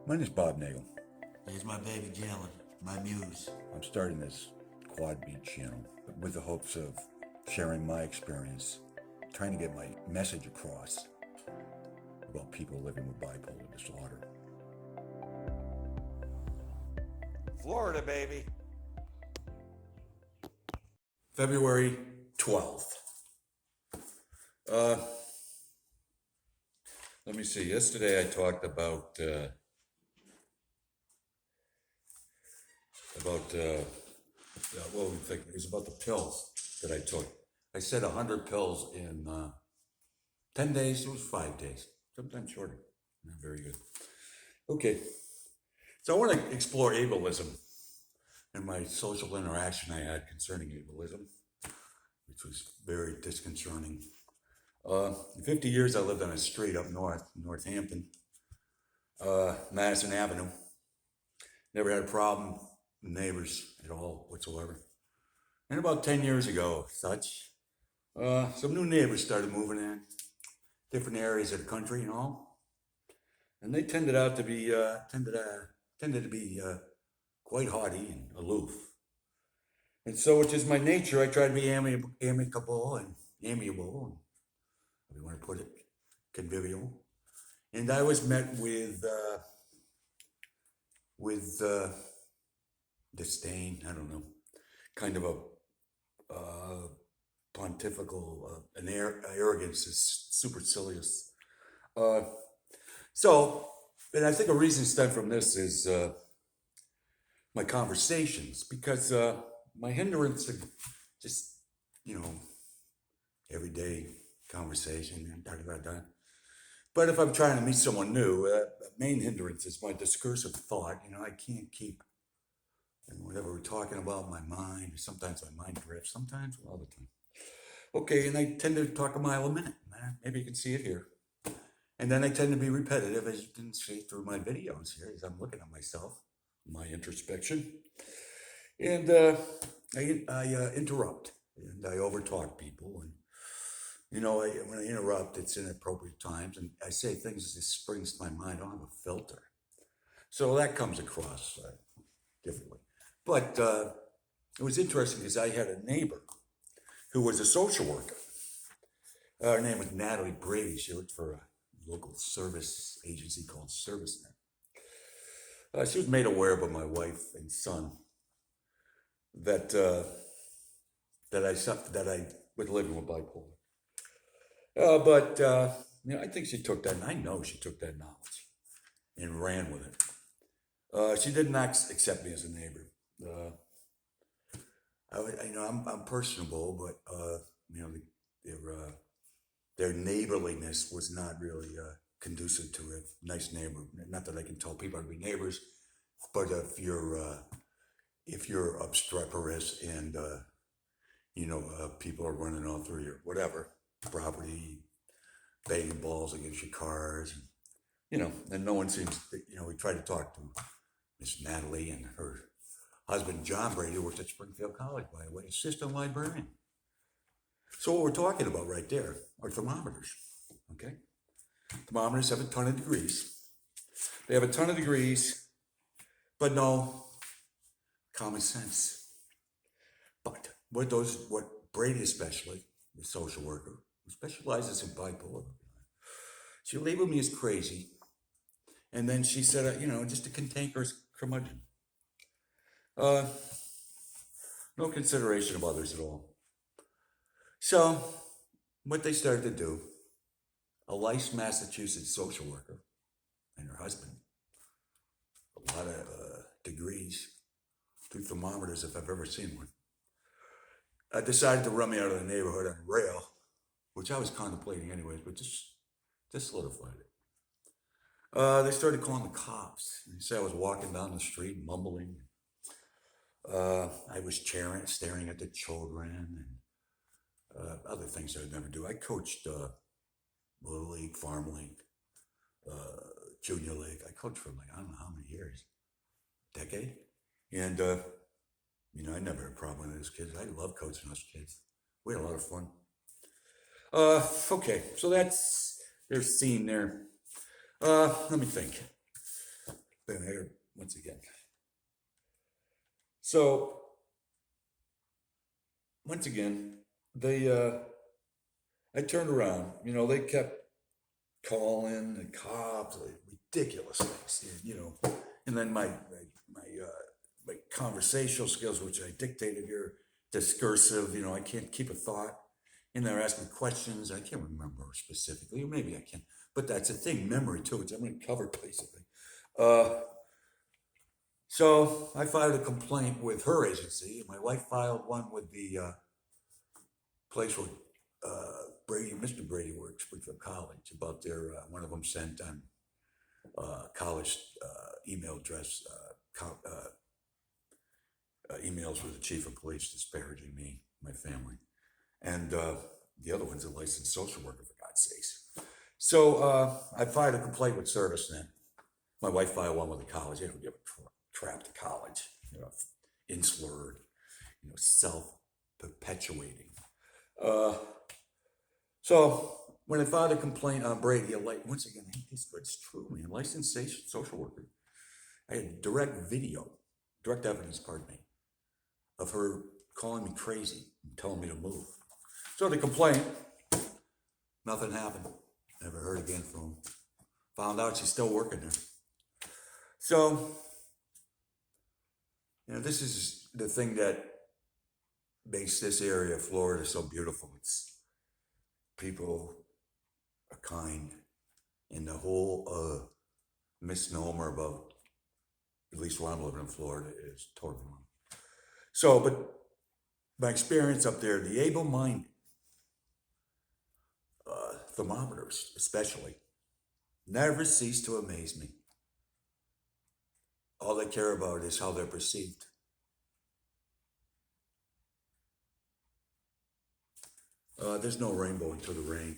My name is Bob Nagel. There's my baby Jalen, my muse. I'm starting this Quad Beat channel with the hopes of sharing my experience, trying to get my message across about people living with bipolar disorder. Florida, baby. February 12th. Let me see. Yesterday I talked about what we think it was about the pills that I took. I said 100 pills in 10 days. It was 5 days, sometimes shorter. Not very good. Okay, so I want to explore ableism and my social interaction I had concerning ableism, which was very disconcerting. In 50 years, I lived on a street up north, Northampton, Madison Avenue. Never had a problem with neighbors at all whatsoever. And about 10 years ago, some new neighbors started moving in, different areas of the country and all. And they tended to be quite haughty and aloof. And so, which is my nature, I try to be amicable and amiable, if you want to put it, convivial. And I was met with disdain, I don't know, kind of a pontifical, arrogance is supercilious. And I think a reason stemmed from this is my conversations, because my hindrance to just, everyday conversation, But if I'm trying to meet someone new, the main hindrance is my discursive thought. I can't keep whatever we're talking about, my mind. Sometimes my mind drifts, sometimes all the time. Okay, and I tend to talk a mile a minute. Maybe you can see it here. And then I tend to be repetitive, as you can see through my videos here, as I'm looking at myself, my introspection. And I interrupt, and I overtalk people. And, when I interrupt, it's inappropriate times, and I say things that springs to my mind. I don't have a filter. So that comes across differently. But it was interesting because I had a neighbor who was a social worker. Her name was Natalie Brady. She worked for a local service agency called ServiceNet. She was made aware by my wife and son that I was living with bipolar. I think she took that, and I know she took that knowledge and ran with it. She did not accept me as a neighbor. I'm personable, but their neighborliness was not really conducive to a nice neighbor. Not that I can tell people to be neighbors, but if you're obstreperous and people are running all through your whatever property, banging balls against your cars, and no one seems. We try to talk to Miss Natalie and her husband John Brady, who worked at Springfield College, by the way, assistant librarian. So what we're talking about right there are thermometers, okay? Thermometers have a ton of degrees. They have a ton of degrees, but no common sense. But what Brady especially, the social worker, who specializes in bipolar, she labeled me as crazy. And then she said, just a cantankerous curmudgeon. No consideration of others at all. So, what they started to do, a licensed Massachusetts social worker and her husband, a lot of degrees, 2 thermometers if I've ever seen one, decided to run me out of the neighborhood on a rail, which I was contemplating anyways, but just solidified it. They started calling the cops. They said I was walking down the street mumbling. I was staring at the children and other things I'd never do. I coached Little League, Farm League, Junior League. I coached for I don't know how many years, decade. And, I never had a problem with those kids. I love coaching those kids. We had a lot of fun. Okay, so that's their scene there. Let me think. been here once again. So once again, I turned around. They kept calling the cops, like ridiculous things. And then my conversational skills, which I dictated here, discursive. I can't keep a thought. And they're asking questions. I can't remember specifically, or maybe I can. But that's a thing, memory too. It's I'm covered basically. Uh, so I filed a complaint with her agency. My wife filed one with the place where Mr. Brady works, Springfield College, about their one of them sent on college email address emails with the chief of police disparaging me, my family, and the other one's a licensed social worker, for God's sakes. So I filed a complaint with ServiceNet. My wife filed one with the college. They don't give a crap to college. Insular, self-perpetuating. So when I filed a complaint on Brady, once again, it's true, man. Licensed social worker. I had direct evidence, pardon me, of her calling me crazy and telling me to move. So the complaint, nothing happened. Never heard again from him. Found out she's still working there. So, this is the thing that makes this area of Florida so beautiful. It's people are kind, and the whole misnomer about, at least where I'm living in Florida, is totally wrong. So, but my experience up there, the able-minded, thermometers especially, never cease to amaze me. All they care about is how they're perceived. There's no rainbow until the rain.